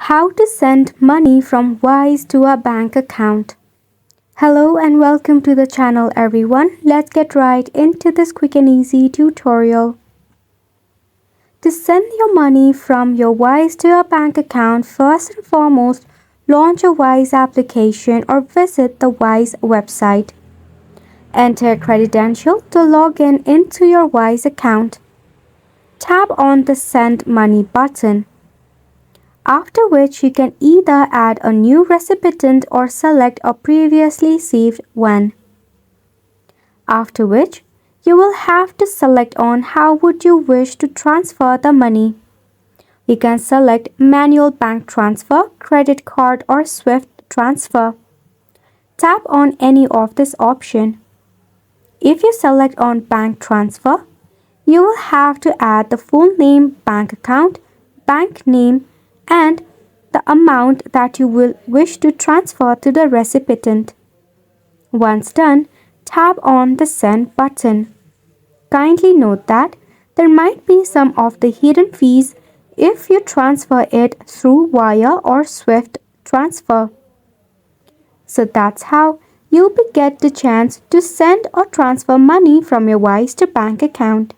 How to send money from Wise to a bank account. Hello and welcome to the channel everyone. Let's get right into this quick and easy tutorial. To send your money from your Wise to a bank account, first and foremost, launch a Wise application or visit the Wise website. Enter a credential to log in into your Wise account. Tap on the Send Money button, after which you can either add a new recipient or select a previously saved one. After which, you will have to select on how would you wish to transfer the money. You can select manual bank transfer, credit card or SWIFT transfer. Tap on any of this option. If you select on bank transfer, you will have to add the full name, bank account, bank name, and the amount that you will wish to transfer to the recipient. Once done, tap on the Send button. Kindly note that there might be some of the hidden fees if you transfer it through wire or SWIFT transfer. So that's how you'll get the chance to send or transfer money from your Wise to bank account.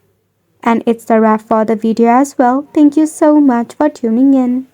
And it's the wrap for the video as well. Thank you so much for tuning in.